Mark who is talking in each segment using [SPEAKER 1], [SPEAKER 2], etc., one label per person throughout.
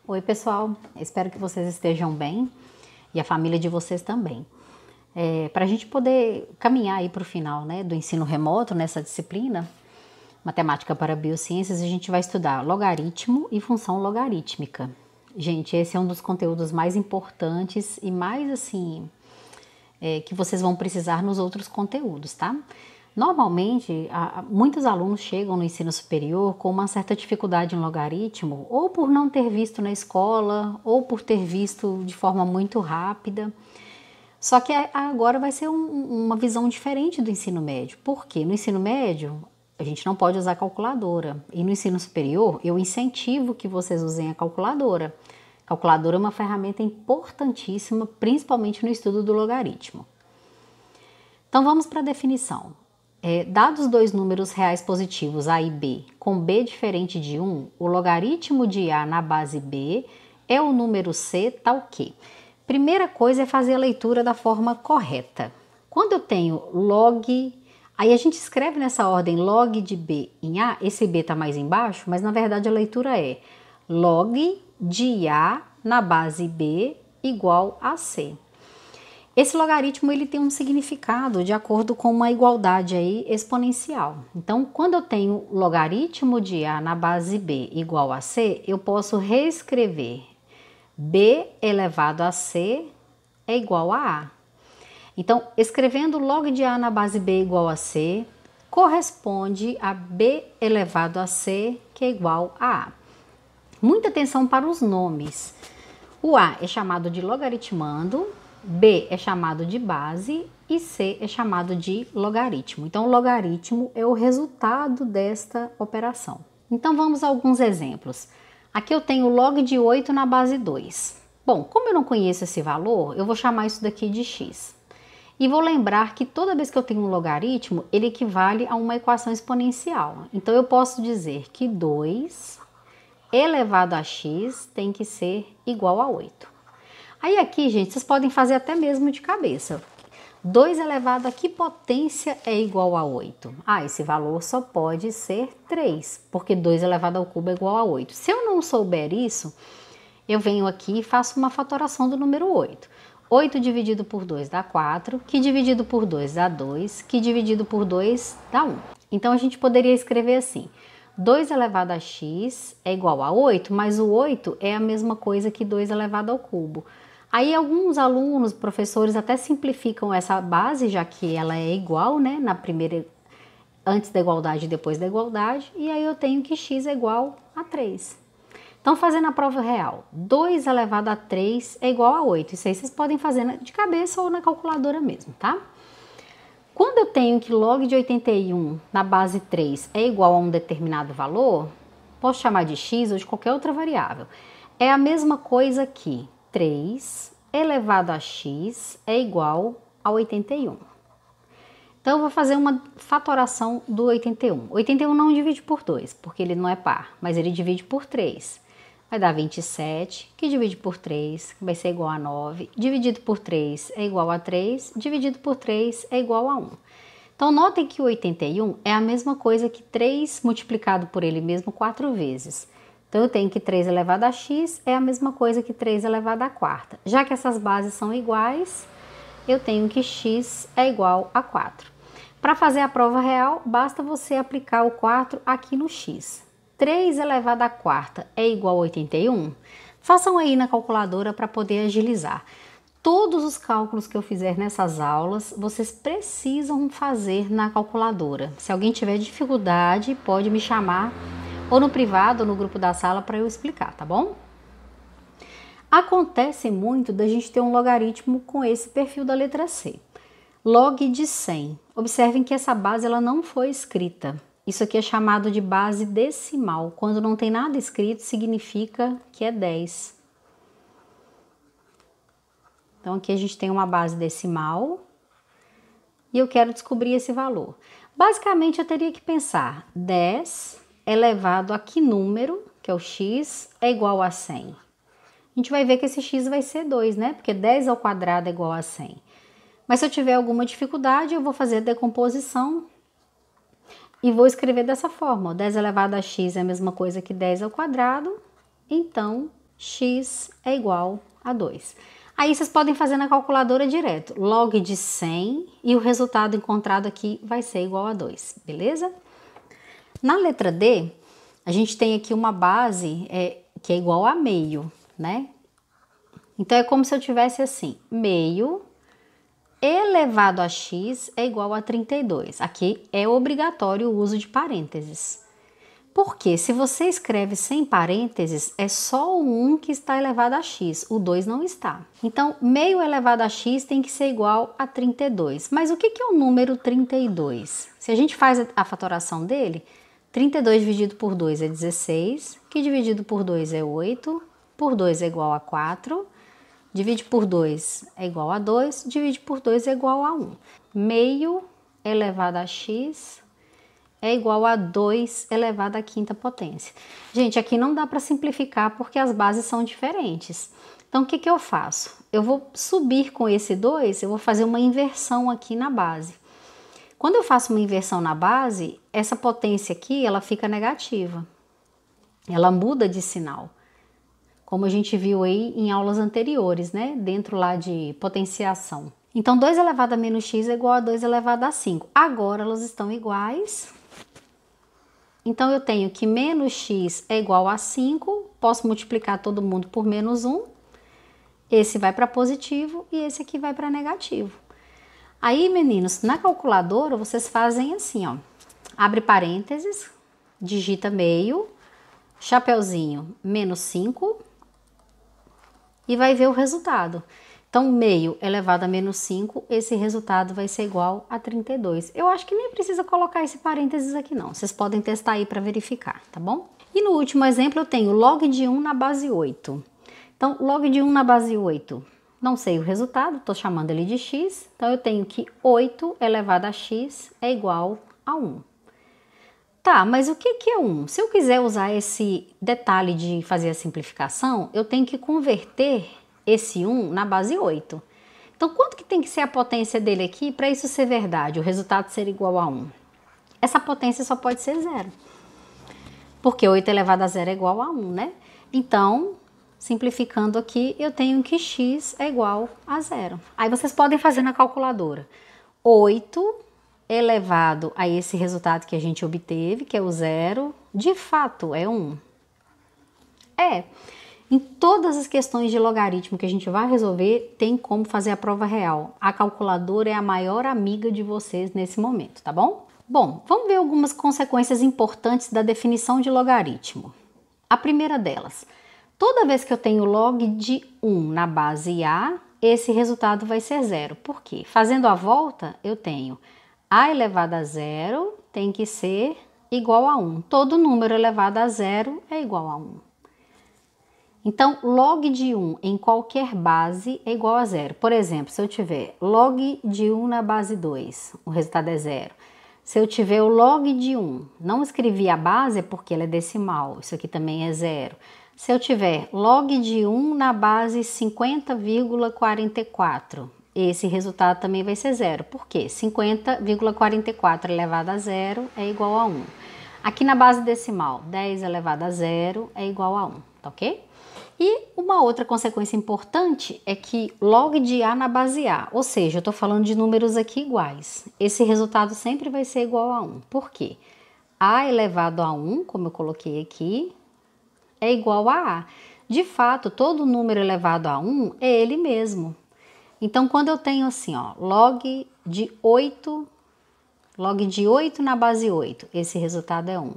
[SPEAKER 1] Oi pessoal, espero que vocês estejam bem e a família de vocês também. Para a gente poder caminhar aí para o final, né, do ensino remoto nessa disciplina, Matemática para Biociências, a gente vai estudar logaritmo e função logarítmica. Gente, esse é um dos conteúdos mais importantes e mais assim, que vocês vão precisar nos outros conteúdos, tá? Normalmente, muitos alunos chegam no ensino superior com uma certa dificuldade em logaritmo, ou por não ter visto na escola, ou por ter visto de forma muito rápida. Só que agora vai ser uma visão diferente do ensino médio. Por quê? No ensino médio, a gente não pode usar calculadora. E no ensino superior, eu incentivo que vocês usem a calculadora. Calculadora é uma ferramenta importantíssima, principalmente no estudo do logaritmo. Então vamos para a definição. Dados dois números reais positivos A e B com B diferente de 1, o logaritmo de A na base B é o número C tal que. Primeira coisa é fazer a leitura da forma correta. Quando eu tenho log, aí a gente escreve nessa ordem log de B em A, esse B está mais embaixo, mas na verdade a leitura é log de A na base B igual a C. Esse logaritmo ele tem um significado de acordo com uma igualdade aí exponencial. Então, quando eu tenho logaritmo de A na base B igual a C, eu posso reescrever B elevado a C é igual a A. Então, escrevendo log de A na base B igual a C, corresponde a B elevado a C, que é igual a A. Muita atenção para os nomes. O A é chamado de logaritmando, B é chamado de base e C é chamado de logaritmo. Então, o logaritmo é o resultado desta operação. Então, vamos a alguns exemplos. Aqui eu tenho log de 8 na base 2. Bom, como eu não conheço esse valor, eu vou chamar isso daqui de x. E vou lembrar que toda vez que eu tenho um logaritmo, ele equivale a uma equação exponencial. Então, eu posso dizer que 2 elevado a x tem que ser igual a 8. Aí aqui, gente, vocês podem fazer até mesmo de cabeça. 2 elevado a que potência é igual a 8? Esse valor só pode ser 3, porque 2 elevado ao cubo é igual a 8. Se eu não souber isso, eu venho aqui e faço uma fatoração do número 8. 8 dividido por 2 dá 4, que dividido por 2 dá 2, que dividido por 2 dá 1. Então, a gente poderia escrever assim: 2 elevado a x é igual a 8, mas o 8 é a mesma coisa que 2 elevado ao cubo. Aí alguns alunos, professores até simplificam essa base, já que ela é igual, né, na primeira, antes da igualdade e depois da igualdade, e aí eu tenho que x é igual a 3. Então, fazendo a prova real, 2 elevado a 3 é igual a 8. Isso aí vocês podem fazer de cabeça ou na calculadora mesmo, tá? Quando eu tenho que log de 81 na base 3 é igual a um determinado valor, posso chamar de x ou de qualquer outra variável. É a mesma coisa que 3 elevado a x é igual a 81. Então, eu vou fazer uma fatoração do 81. 81 não divide por 2, porque ele não é par, mas ele divide por 3. Vai dar 27, que divide por 3, que vai ser igual a 9. Dividido por 3 é igual a 3, dividido por 3 é igual a 1. Então, notem que o 81 é a mesma coisa que 3 multiplicado por ele mesmo 4 vezes. Então, eu tenho que 3 elevado a x é a mesma coisa que 3 elevado a quarta. Já que essas bases são iguais, eu tenho que x é igual a 4. Para fazer a prova real, basta você aplicar o 4 aqui no x. 3 elevado a quarta é igual a 81? Façam aí na calculadora para poder agilizar. Todos os cálculos que eu fizer nessas aulas, vocês precisam fazer na calculadora. Se alguém tiver dificuldade, pode me chamar ou no privado ou no grupo da sala para eu explicar, tá bom? Acontece muito da gente ter um logaritmo com esse perfil da letra C. Log de 100. Observem que essa base ela não foi escrita. Isso aqui é chamado de base decimal. Quando não tem nada escrito, significa que é 10. Então, aqui a gente tem uma base decimal e eu quero descobrir esse valor. Basicamente, eu teria que pensar 10 elevado a que número, que é o x, é igual a 100. A gente vai ver que esse x vai ser 2, né? Porque 10 ao quadrado é igual a 100. Mas se eu tiver alguma dificuldade, eu vou fazer a decomposição e vou escrever dessa forma. 10 elevado a x é a mesma coisa que 10 ao quadrado, então x é igual a 2. Aí vocês podem fazer na calculadora direto, log de 100 e o resultado encontrado aqui vai ser igual a 2, beleza? Na letra D, a gente tem aqui uma base que é igual a meio, né? Então é como se eu tivesse assim, meio elevado a x é igual a 32. Aqui é obrigatório o uso de parênteses. Porque se você escreve sem parênteses, é só o 1 que está elevado a x, o 2 não está. Então, meio elevado a x tem que ser igual a 32. Mas o que é o número 32? Se a gente faz a fatoração dele, 32 dividido por 2 é 16, que dividido por 2 é 8, por 2 é igual a 4, divide por 2 é igual a 2, divide por 2 é igual a 1. Meio elevado a x é igual a 2 elevado à quinta potência. Gente, aqui não dá para simplificar porque as bases são diferentes. Então, o que eu faço? Eu vou subir com esse 2, eu vou fazer uma inversão aqui na base. Quando eu faço uma inversão na base, essa potência aqui, ela fica negativa. Ela muda de sinal. Como a gente viu aí em aulas anteriores, né? Dentro lá de potenciação. Então, 2 elevado a menos x é igual a 2 elevado a 5. Agora, elas estão iguais. Então, eu tenho que menos x é igual a 5. Posso multiplicar todo mundo por menos 1. Esse vai para positivo e esse aqui vai para negativo. Aí, meninos, na calculadora, vocês fazem assim, ó. Abre parênteses, digita meio, chapeuzinho, menos 5 e vai ver o resultado. Então, meio elevado a menos 5, esse resultado vai ser igual a 32. Eu acho que nem precisa colocar esse parênteses aqui não. Vocês podem testar aí para verificar, tá bom? E no último exemplo eu tenho log de 1 na base 8. Então, log de 1 na base 8, não sei o resultado, estou chamando ele de x. Então, eu tenho que 8 elevado a x é igual a 1. Tá, mas o que é 1? Se eu quiser usar esse detalhe de fazer a simplificação, eu tenho que converter esse 1 na base 8. Então, quanto que tem que ser a potência dele aqui para isso ser verdade, o resultado ser igual a 1? Essa potência só pode ser 0. Porque 8 elevado a 0 é igual a 1, né? Então, simplificando aqui, eu tenho que x é igual a 0. Aí vocês podem fazer na calculadora. 8 elevado a esse resultado que a gente obteve, que é o 0, de fato é 1. Em todas as questões de logaritmo que a gente vai resolver, tem como fazer a prova real. A calculadora é a maior amiga de vocês nesse momento, tá bom? Bom, vamos ver algumas consequências importantes da definição de logaritmo. A primeira delas, toda vez que eu tenho log de 1 na base A, esse resultado vai ser 0. Por quê? Fazendo a volta, eu tenho A elevado a 0 tem que ser igual a 1. Todo número elevado a 0 é igual a 1. Então, log de 1 em qualquer base é igual a 0. Por exemplo, se eu tiver log de 1 na base 2, o resultado é 0. Se eu tiver o log de 1, não escrevi a base é porque ela é decimal, isso aqui também é 0. Se eu tiver log de 1 na base 50,44, esse resultado também vai ser 0. Por quê? 50,44 elevado a 0 é igual a 1. Aqui na base decimal, 10 elevado a 0 é igual a 1, tá ok? E uma outra consequência importante é que log de A na base A, ou seja, eu estou falando de números aqui iguais. Esse resultado sempre vai ser igual a 1. Por quê? A elevado a 1, como eu coloquei aqui, é igual a A. De fato, todo número elevado a 1 é ele mesmo. Então, quando eu tenho assim, ó, log de 8 na base 8, esse resultado é 1.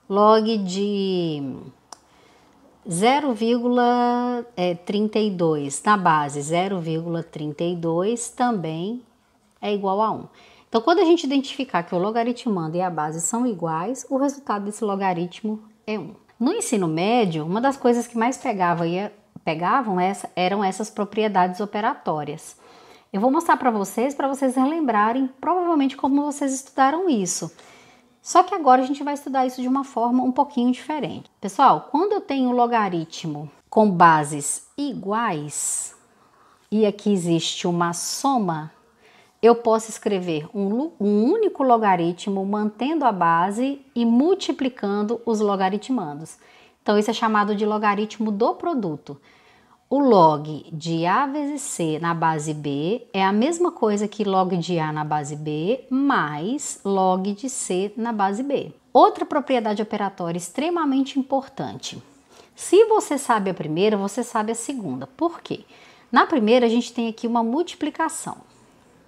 [SPEAKER 1] Log de 0,32 na base 0,32 também é igual a 1. Então, quando a gente identificar que o logaritmando e a base são iguais, o resultado desse logaritmo é 1. No ensino médio, uma das coisas que mais pegavam eram essas propriedades operatórias. Eu vou mostrar para vocês relembrarem provavelmente como vocês estudaram isso. Só que agora a gente vai estudar isso de uma forma um pouquinho diferente. Pessoal, quando eu tenho logaritmo com bases iguais e aqui existe uma soma, eu posso escrever um único logaritmo mantendo a base e multiplicando os logaritmandos. Então, isso é chamado de logaritmo do produto. O log de A vezes C na base B é a mesma coisa que log de A na base B mais log de C na base B. Outra propriedade operatória extremamente importante. Se você sabe a primeira, você sabe a segunda. Por quê? Na primeira, a gente tem aqui uma multiplicação.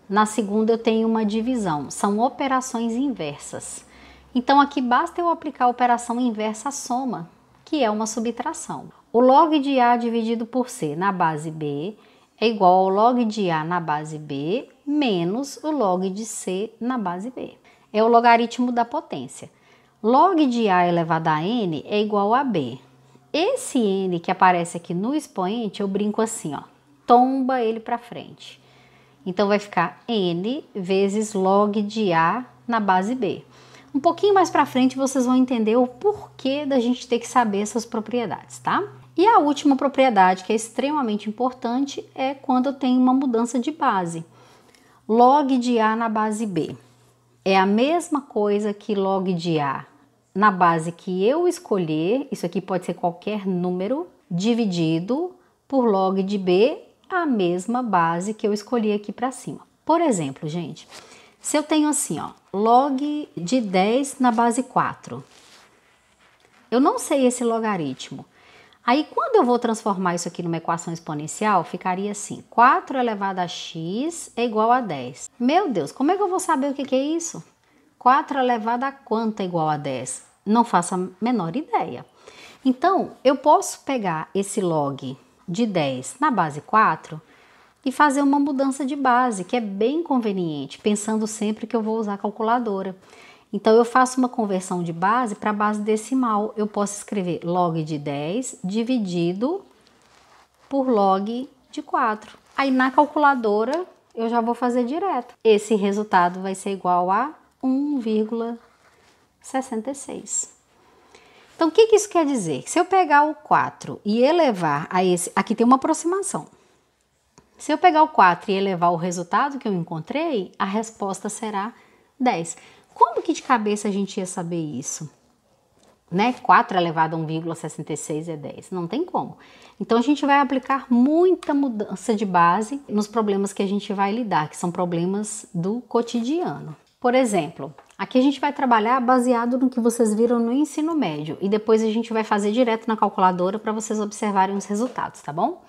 [SPEAKER 1] Na segunda, eu tenho uma divisão. São operações inversas. Então, aqui basta eu aplicar a operação inversa à soma, que é uma subtração. O log de A dividido por C na base B é igual ao log de A na base B menos o log de C na base B. É o logaritmo da potência. Log de A elevado a N é igual a B. Esse N que aparece aqui no expoente, eu brinco assim, ó, tomba ele para frente. Então, vai ficar N vezes log de A na base B. Um pouquinho mais para frente vocês vão entender o porquê da gente ter que saber essas propriedades, tá? E a última propriedade, que é extremamente importante, é quando eu tenho uma mudança de base. Log de A na base B é a mesma coisa que log de A na base que eu escolher, isso aqui pode ser qualquer número, dividido por log de B, a mesma base que eu escolhi aqui para cima. Por exemplo, gente, se eu tenho assim, ó, log de 10 na base 4, eu não sei esse logaritmo. Aí, quando eu vou transformar isso aqui numa equação exponencial, ficaria assim, 4 elevado a x é igual a 10. Meu Deus, como é que eu vou saber o que é isso? 4 elevado a quanto é igual a 10? Não faço a menor ideia. Então, eu posso pegar esse log de 10 na base 4 e fazer uma mudança de base, que é bem conveniente, pensando sempre que eu vou usar a calculadora. Então, eu faço uma conversão de base para base decimal. Eu posso escrever log de 10 dividido por log de 4. Aí, na calculadora, eu já vou fazer direto. Esse resultado vai ser igual a 1,66. Então, o que isso quer dizer? Se eu pegar o 4 e elevar a esse... Aqui tem uma aproximação. Se eu pegar o 4 e elevar o resultado que eu encontrei, a resposta será 10. Como que de cabeça a gente ia saber isso? Né? 4 elevado a 1,66 é 10. Não tem como. Então, a gente vai aplicar muita mudança de base nos problemas que a gente vai lidar, que são problemas do cotidiano. Por exemplo, aqui a gente vai trabalhar baseado no que vocês viram no ensino médio e depois a gente vai fazer direto na calculadora para vocês observarem os resultados, tá bom?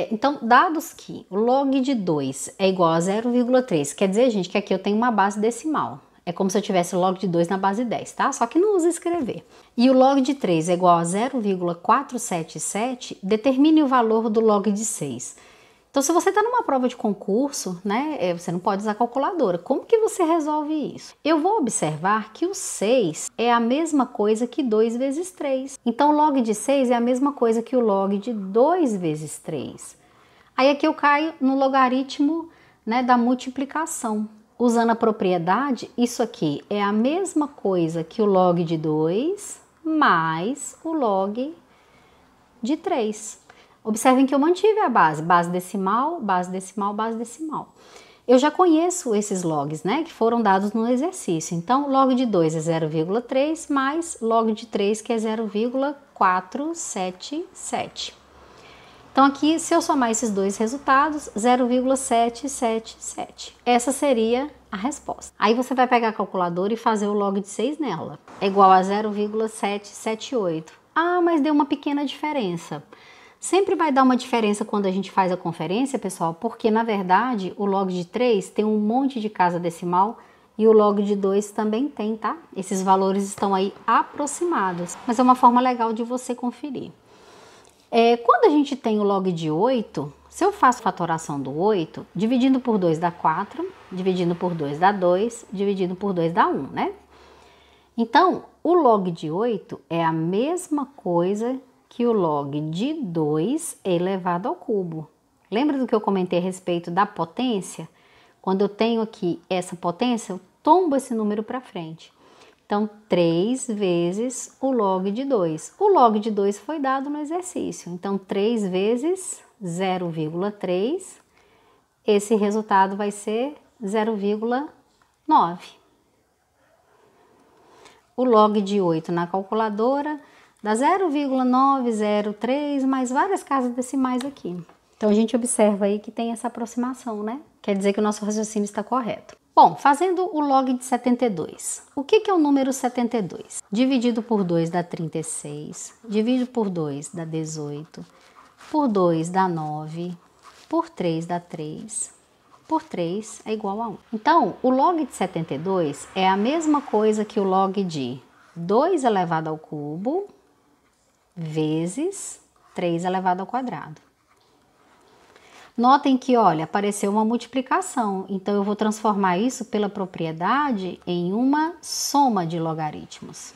[SPEAKER 1] Então, dados que o log de 2 é igual a 0,3, quer dizer, gente, que aqui eu tenho uma base decimal. É como se eu tivesse log de 2 na base 10, tá? Só que não usa escrever. E o log de 3 é igual a 0,477, determine o valor do log de 6. Então, se você está numa prova de concurso, né, você não pode usar calculadora. Como que você resolve isso? Eu vou observar que o 6 é a mesma coisa que 2 vezes 3. Então, o log de 6 é a mesma coisa que o log de 2 vezes 3. Aí, aqui eu caio no logaritmo, né, da multiplicação. Usando a propriedade, isso aqui é a mesma coisa que o log de 2 mais o log de 3. Observem que eu mantive a base decimal, base decimal, base decimal. Eu já conheço esses logs, né, que foram dados no exercício. Então, log de 2 é 0,3 mais log de 3, que é 0,477. Então, aqui, se eu somar esses dois resultados, 0,777. Essa seria a resposta. Aí, você vai pegar a calculadora e fazer o log de 6 nela. É igual a 0,778. Ah, mas deu uma pequena diferença. Sempre vai dar uma diferença quando a gente faz a conferência, pessoal, porque, na verdade, o log de 3 tem um monte de casa decimal e o log de 2 também tem, tá? Esses valores estão aí aproximados, mas é uma forma legal de você conferir. Quando a gente tem o log de 8, se eu faço fatoração do 8, dividindo por 2 dá 4, dividindo por 2 dá 2, dividindo por 2 dá 1, né? Então, o log de 8 é a mesma coisa que o log de 2 elevado ao cubo. Lembra do que eu comentei a respeito da potência? Quando eu tenho aqui essa potência, eu tombo esse número para frente. Então, 3 vezes o log de 2. O log de 2 foi dado no exercício. Então, 3 vezes 0,3. Esse resultado vai ser 0,9. O log de 8 na calculadora Dá 0,903 mais várias casas decimais aqui. Então, a gente observa aí que tem essa aproximação, né? Quer dizer que o nosso raciocínio está correto. Bom, fazendo o log de 72. O que é o número 72? Dividido por 2 dá 36, dividido por 2 dá 18, por 2 dá 9, por 3 dá 3, por 3 é igual a 1. Então, o log de 72 é a mesma coisa que o log de 2 elevado ao cubo vezes 3 elevado ao quadrado. Notem que, olha, apareceu uma multiplicação, então eu vou transformar isso pela propriedade em uma soma de logaritmos.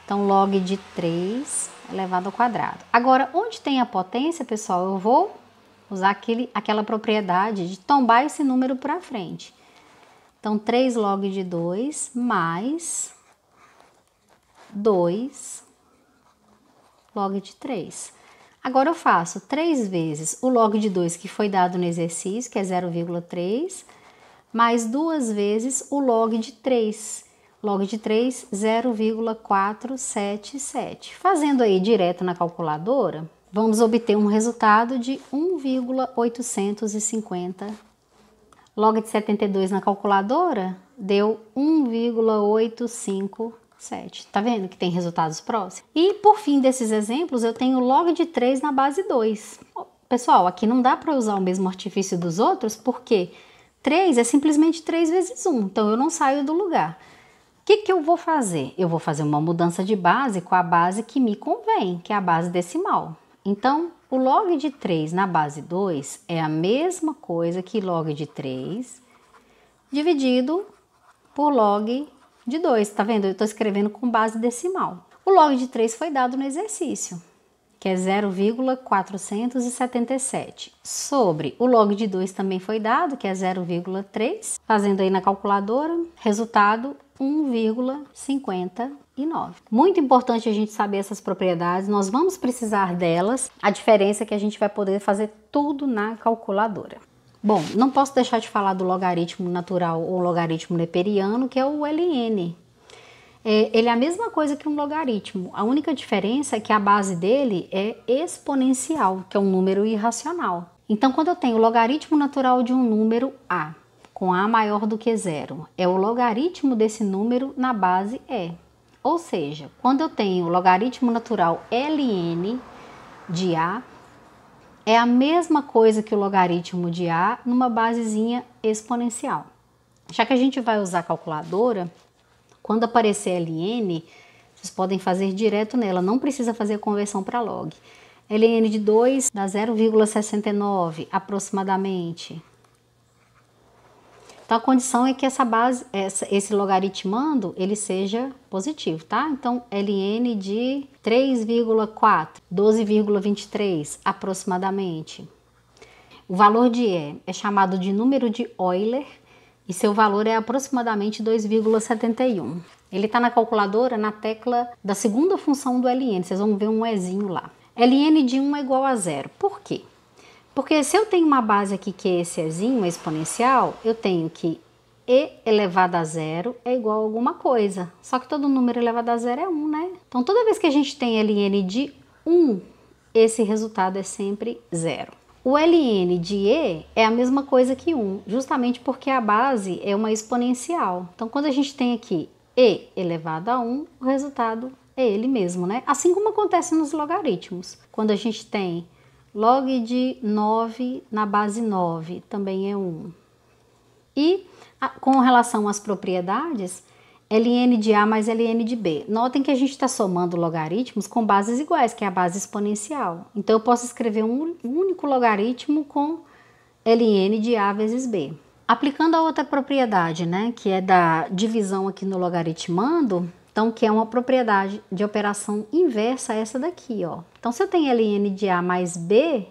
[SPEAKER 1] Então, log de 3 elevado ao quadrado. Agora, onde tem a potência, pessoal, eu vou usar aquela propriedade de tombar esse número para frente. Então, 3 log de 2 mais 2 log de 3. Agora eu faço 3 vezes o log de 2 que foi dado no exercício, que é 0,3, mais 2 vezes o log de 3. Log de 3, 0,477. Fazendo aí direto na calculadora, vamos obter um resultado de 1,850. Log de 72 na calculadora deu 1,857. Tá vendo que tem resultados próximos? E por fim desses exemplos, eu tenho log de 3 na base 2. Pessoal, aqui não dá para usar o mesmo artifício dos outros, porque 3 é simplesmente 3 vezes 1, então eu não saio do lugar. O que eu vou fazer? Eu vou fazer uma mudança de base com a base que me convém, que é a base decimal. Então, o log de 3 na base 2 é a mesma coisa que log de 3 dividido por log de 2, tá vendo? Eu estou escrevendo com base decimal. O log de 3 foi dado no exercício, que é 0,477. Sobre o log de 2 também foi dado, que é 0,3. Fazendo aí na calculadora, resultado 1,59. Muito importante a gente saber essas propriedades, nós vamos precisar delas. A diferença é que a gente vai poder fazer tudo na calculadora. Bom, não posso deixar de falar do logaritmo natural ou logaritmo neperiano, que é o ln. Ele é a mesma coisa que um logaritmo. A única diferença é que a base dele é exponencial, que é um número irracional. Então, quando eu tenho o logaritmo natural de um número a, com a maior do que zero, é o logaritmo desse número na base e. Ou seja, quando eu tenho o logaritmo natural ln de a, é a mesma coisa que o logaritmo de a numa basezinha exponencial. Já que a gente vai usar a calculadora, quando aparecer ln, vocês podem fazer direto nela, não precisa fazer a conversão para log. ln de 2 dá 0,69 aproximadamente. Então, a condição é que essa base, esse logaritmando, ele seja positivo, tá? Então, ln de 3,4, 12,23 aproximadamente. O valor de E é chamado de número de Euler e seu valor é aproximadamente 2,71. Ele está na calculadora na tecla da segunda função do ln, vocês vão ver um Ezinho lá. ln de 1 é igual a zero. Por quê? Porque se eu tenho uma base aqui que é esse Ezinho, uma exponencial, eu tenho que E elevado a zero é igual a alguma coisa. Só que todo número elevado a zero é 1, né? Então, toda vez que a gente tem ln de 1, esse resultado é sempre zero. O ln de E é a mesma coisa que 1, justamente porque a base é uma exponencial. Então, quando a gente tem aqui E elevado a 1, o resultado é ele mesmo, né? Assim como acontece nos logaritmos. Quando a gente tem log de 9 na base 9 também é 1. E com relação às propriedades, ln de A mais ln de B. Notem que a gente está somando logaritmos com bases iguais, que é a base exponencial. Então, eu posso escrever um único logaritmo com ln de A vezes B. Aplicando a outra propriedade, né, que é da divisão aqui no logaritmando, então, que é uma propriedade de operação inversa a essa daqui, ó. Então, se eu tenho ln de A mais B,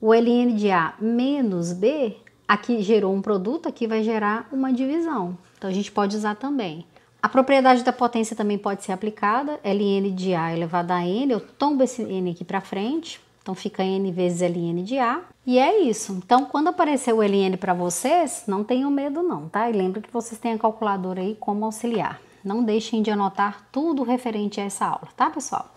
[SPEAKER 1] o ln de A menos B, aqui gerou um produto, aqui vai gerar uma divisão. Então, a gente pode usar também. A propriedade da potência também pode ser aplicada, ln de A elevado a n, eu tombo esse n aqui para frente, então fica n vezes ln de A, e é isso. Então, quando aparecer o ln para vocês, não tenham medo não, tá? E lembra que vocês têm a calculadora aí como auxiliar. Não deixem de anotar tudo referente a essa aula, tá, pessoal?